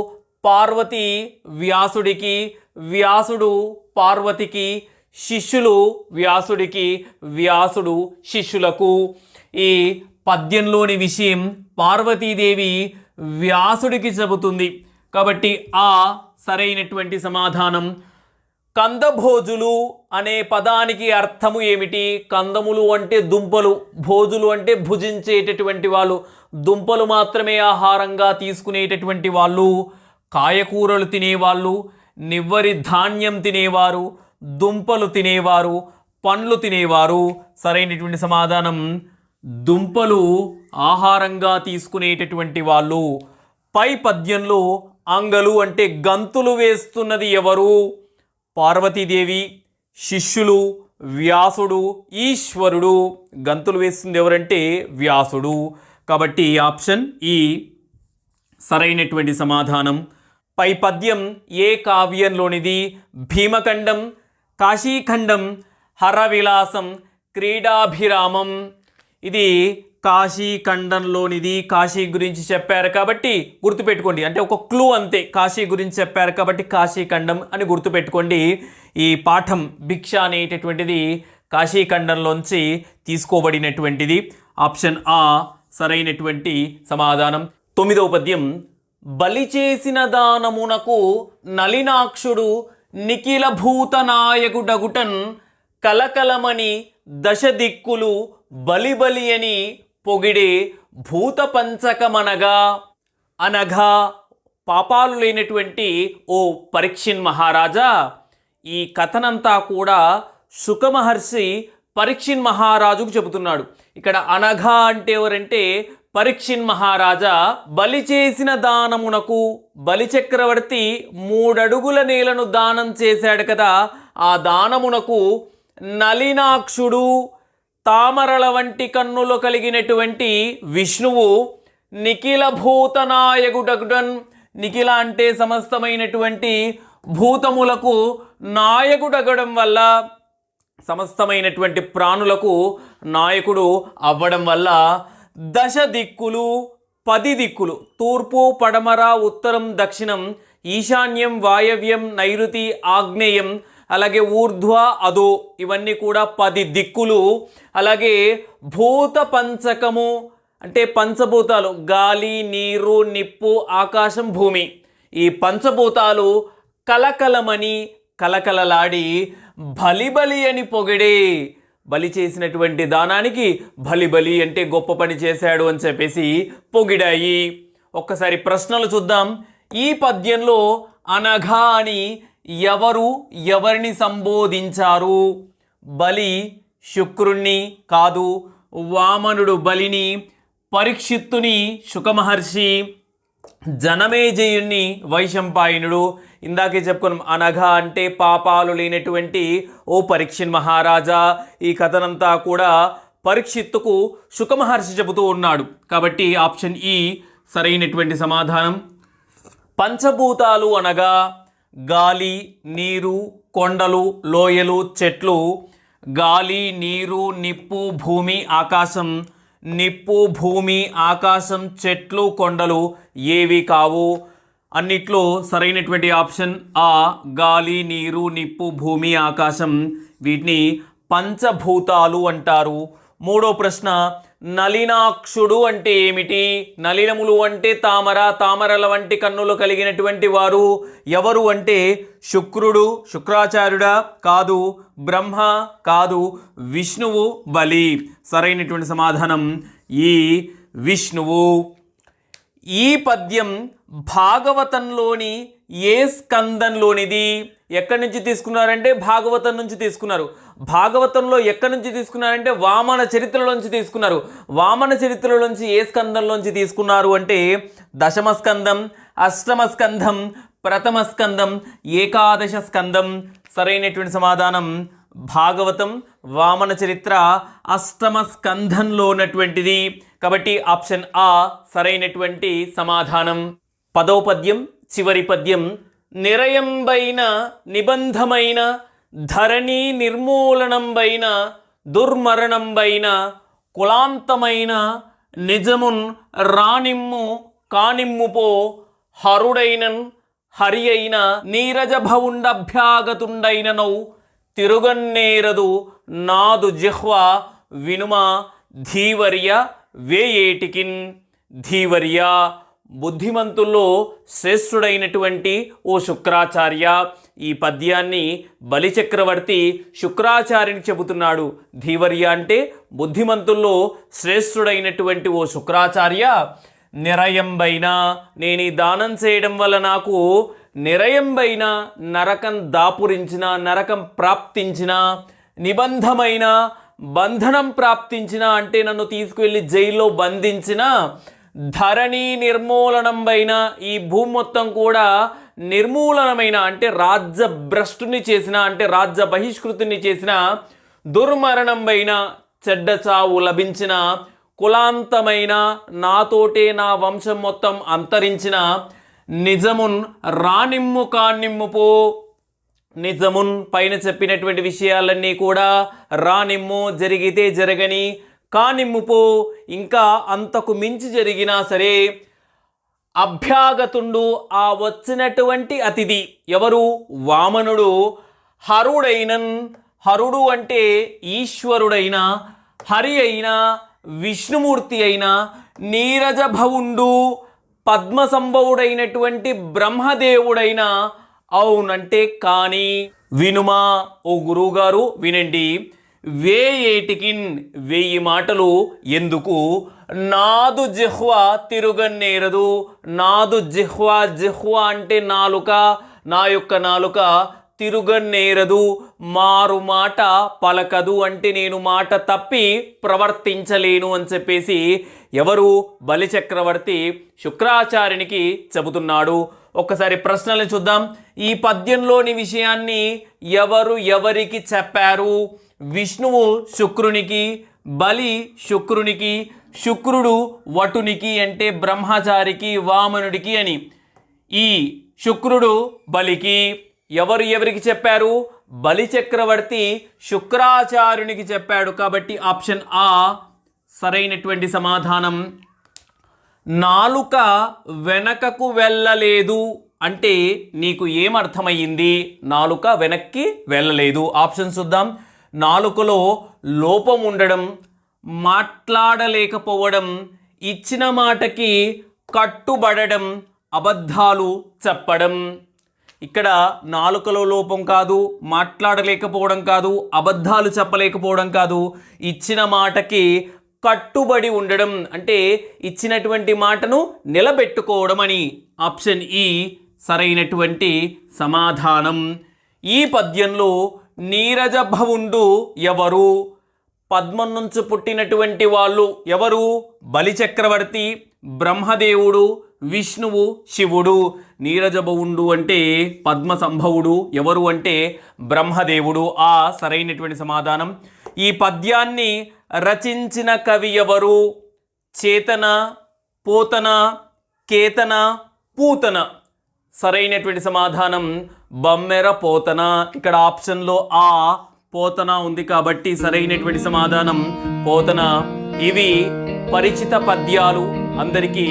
పార్వతి వ్యాసుడికి, వ్యాసుడు పార్వతికి, శిష్యులు వ్యాసుడికి, వ్యాసుడు శిష్యులకు. ఈ పద్యంలోని విషయం పార్వతీదేవి వ్యాసుడికి చెబుతుంది. కాబట్టి ఆ సరైనటువంటి సమాధానం. కందభోజులు అనే పదానికి అర్థము ఏమిటి? కందములు అంటే దుంపలు, భోజులు అంటే భుజించేటటువంటి వాళ్ళు. దుంపలు మాత్రమే ఆహారంగా తీసుకునేటటువంటి వాళ్ళు. కాయకూరలు తినేవాళ్ళు, నివ్వరి ధాన్యం తినేవారు, దుంపలు తినేవారు, పండ్లు తినేవారు. సరైనటువంటి సమాధానం దుంపలు ఆహారంగా తీసుకునేటటువంటి వాళ్ళు. పై పద్యంలో అంగలు అంటే గంతులు వేస్తున్నది ఎవరు? పార్వతీదేవి, శిష్యులు, వ్యాసుడు, ఈశ్వరుడు. గంతులు వేస్తుంది ఎవరంటే వ్యాసుడు. కాబట్టి ఆప్షన్ ఈ సరైనటువంటి సమాధానం. పై పద్యం ఏ కావ్యంలోనిది? భీమఖండం, కాశీఖండం, హరవిలాసం, క్రీడాభిరామం. ఇది కాశీ ఖండంలోనిది. కాశీ గురించి చెప్పారు కాబట్టి గుర్తుపెట్టుకోండి, అంటే ఒక క్లూ అంతే. కాశీ గురించి చెప్పారు కాబట్టి కాశీ ఖండం అని గుర్తుపెట్టుకోండి. ఈ పాఠం భిక్ష అనేటటువంటిది కాశీ ఖండంలోంచి తీసుకోబడినటువంటిది. ఆప్షన్ ఆ సరైనటువంటి సమాధానం. 9వ పద్యం. బలి చేసిన దానమునకు నలినాక్షుడు నిఖిల భూతనాయకుడగుటన్ కలకలమని దశ దిక్కులు బలి బలి అని పొగిడే భూత పంచకమనగా. అనగా పాపాలు లేనటువంటి ఓ పరీక్షిన్ మహారాజా, ఈ కథనంతా కూడా శుకమహర్షి పరీక్షిన్ మహారాజుకు చెబుతున్నాడు. ఇక్కడ అనఘా అంటే ఎవరంటే పరీక్షిన్ మహారాజా. బలి చేసిన దానమునకు, బలి చక్రవర్తి 3 అడుగుల నేలను దానం చేశాడు కదా, ఆ దానమునకు నలినాక్షుడు, తామరల వంటి కన్నులు కలిగినటువంటి విష్ణువు, నిఖిల భూతనాయకుడగుడన్, నిఖిల అంటే సమస్తమైనటువంటి భూతములకు నాయకుడగడం వల్ల, సమస్తమైనటువంటి ప్రాణులకు నాయకుడు అవ్వడం వల్ల, దశ దిక్కులు 10 దిక్కులు, తూర్పు పడమర ఉత్తరం దక్షిణం ఈశాన్యం వాయవ్యం నైరుతి ఆగ్నేయం, అలాగే ఊర్ధ్వ అధో, ఇవన్నీ కూడా 10 దిక్కులు. అలాగే భూత పంచకము అంటే పంచభూతాలు, గాలి నీరు నిప్పు ఆకాశం భూమి, ఈ పంచభూతాలు కలకలమని కలకలలాడి బలి బలి అని పొగిడే. బలి చేసినటువంటి దానానికి బలి బలి అంటే గొప్ప పని చేశాడు అని చెప్పేసి పొగిడాయి. ఒక్కసారి ప్రశ్నలు చూద్దాం. ఈ పద్యంలో అనఘా అని ఎవరిని సంబోధించారు? బలి శుక్రుణ్ణి కాదు, వామనుడు బలిని, పరీక్షిత్తుని శుకమహర్షి, జనమేజయుణ్ణి వైశంపాయనుడు. ఇందాకే చెప్పుకున్నాం, అనఘా అంటే పాపాలు లేనటువంటి ఓ పరీక్షిన్ మహారాజా. ఈ కథనంతా కూడా పరీక్షిత్తుకు శుకమహర్షి చెబుతూ ఉన్నాడు కాబట్టి ఆప్షన్ ఈ సరైనటువంటి సమాధానం. పంచభూతాలు అనగా గాలి నీరు కొండలు లోయలు చెట్లు. గాలి నీరు నిప్పు భూమి ఆకాశం. నిప్పు భూమి ఆకాశం చెట్లు కొండలు ఏవి కావు. అన్నిట్లో సరైనటువంటి ఆప్షన్ ఆ, గాలి నీరు నిప్పు భూమి ఆకాశం, వీటిని పంచభూతాలు అంటారు. 3వ ప్రశ్న. నలినాక్షుడు అంటే ఏమిటి? నలినములు అంటే తామర, తామరల వంటి కన్నులు కలిగినటువంటి వారు ఎవరు అంటే శుక్రుడు, శుక్రాచార్యుడా కాదు, బ్రహ్మ కాదు, విష్ణువు బలి. సరైనటువంటి సమాధానం ఈ విష్ణువు. ఈ పద్యం భాగవతంలోని ఏ స్కందంలోనిది? ఎక్కడి నుంచి తీసుకున్నారంటే భాగవతం నుంచి తీసుకున్నారు. భాగవతంలో ఎక్కడి నుంచి తీసుకున్నారంటే వామన చరిత్రలోంచి తీసుకున్నారు. వామన చరిత్రలోంచి ఏ స్కందంలోంచి తీసుకున్నారు అంటే దశమ స్కందం, అష్టమ స్కందం, ప్రథమ స్కందం, ఏకాదశ స్కందం. సరైనటువంటి సమాధానం భాగవతం వామన చరిత్ర అష్టమ స్కంధంలో ఉన్నటువంటిది కాబట్టి ఆప్షన్ ఆ సరైనటువంటి సమాధానం. 10వ పద్యం చివరి పద్యం. నిరయంబైన నిబంధమైన ధరణి నిర్మూలనంబైన దుర్మరణంబైన కులాంతమైన నిజమున్ రానిమ్ము కానిమ్ముపో హరుడైనన్ హరి అయిన నీరజభవుండభ్యాగతుండైననౌ తిరుగన్నేరదు నాదు జిహ్వ వినుమ ధీవర్య వేయేటికిన్. ధీవర్య బుద్ధిమంతుల్లో శ్రేష్ఠుడైనటువంటి ఓ శుక్రాచార్య. ఈ పద్యాన్ని బలిచక్రవర్తి శుక్రాచార్యుని చెబుతున్నాడు. ధీవర్య అంటే బుద్ధిమంతుల్లో శ్రేష్ఠుడైనటువంటి ఓ శుక్రాచార్య, నిరయంబైన నేను ఈ దానం చేయడం వల్ల నాకు నిరయంబైన నరకం దాపురించిన, నరకం ప్రాప్తించిన, నిబంధమైన బంధనం ప్రాప్తించిన అంటే నన్ను తీసుకువెళ్ళి జైల్లో బంధించిన, ధరణి నిర్మూలనంబైన ఈ భూమి మొత్తం కూడా నిర్మూలనమైన అంటే రాజ్య భ్రష్టుని చేసిన అంటే రాజ్య బహిష్కృతిని చేసిన, దుర్మరణంబైన చెడ్డ చావు లభించిన, కులాంతమైన నాతోటే నా వంశం మొత్తం అంతరించిన, నిజమున్ రానిమ్ము కానిమ్ముపో. నిజమున్ పైన చెప్పినటువంటి విషయాలన్నీ కూడా రానిమ్ము జరిగితే జరగని, కానిమ్ముపో, ఇంకా అంతకు మించి జరిగినా సరే అభ్యాగతుండు ఆ వచ్చినటువంటి అతిథి ఎవరు? వామనుడు హరుడైనన్, హరుడు అంటే ఈశ్వరుడైన, హరి అయిన, విష్ణుమూర్తి అయిన, నీరజభవుండు పద్మ సంభవుడైనటువంటి బ్రహ్మదేవుడైన, అవునంటే కానీ వినుమా ఓ గురువుగారు వినండి, వేయేటికిన్ 1000 మాటలు ఎందుకు, నాదు జిహ్వ తిరుగన్నేరదు, నాదు జిహ్వ, జిహ్వ అంటే నాలుక, నా యొక్క నాలుక, తిరుగన్నేరదు మారు మాట పలకదు అంటే నేను మాట తప్పి ప్రవర్తించలేను అని చెప్పేసి ఎవరు? బలిచక్రవర్తి శుక్రాచార్యునికి చెబుతున్నాడు. ఒక్కసారి ప్రశ్నలు చూద్దాం. ఈ పద్యంలోని విషయాన్ని ఎవరు ఎవరికి చెప్పారు? విష్ణువు శుక్రునికి, బలి శుక్రునికి, శుక్రుడు వటునికి అంటే బ్రహ్మచారికి, వామనుడికి అని. ఈ శుక్రుడు బలికి, ఎవరు ఎవరికి చెప్పారు? బలిచక్రవర్తి శుక్రాచార్యునికి చెప్పాడు. కాబట్టి ఆప్షన్ ఆ సరైనటువంటి సమాధానం. నాలుక వెనకకు వెళ్ళలేదు అంటే నీకు ఏమర్థమయ్యింది? నాలుక వెనక్కి వెళ్ళలేదు. ఆప్షన్ చూద్దాం. నాలుకలో లోపం ఉండడం, మాట్లాడలేకపోవడం, ఇచ్చిన మాటకి కట్టుబడడం, అబద్ధాలు చెప్పడం. ఇక్కడ నాలుకలో లోపం కాదు, మాట్లాడలేకపోవడం కాదు, అబద్ధాలు చెప్పలేకపోవడం కాదు, ఇచ్చిన మాటకి కట్టుబడి ఉండడం అంటే ఇచ్చినటువంటి మాటను నిలబెట్టుకోవడం అని. ఆప్షన్ ఈ సరైనటువంటి సమాధానం. ఈ పద్యంలో నీరజభవుండు ఎవరు? పద్మం నుంచి పుట్టినటువంటి వాళ్ళు ఎవరు? బలిచక్రవర్తి, బ్రహ్మదేవుడు, విష్ణువు, శివుడు. నీరజభవుండు అంటే పద్మ సంభవుడు, ఎవరు అంటే బ్రహ్మదేవుడు. ఆ సరైనటువంటి సమాధానం. ఈ పద్యాన్ని రచించిన కవి ఎవరు? చేతన, పోతన, కేతన, పూతన. సరైనటువంటి సమాధానం బమ్మెర పోతన. ఇక్కడ ఆప్షన్లో ఆ పోతన ఉంది కాబట్టి సరైనటువంటి సమాధానం పోతన. ఇవి పరిచిత పద్యాలు. అందరికీ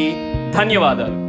ధన్యవాదాలు.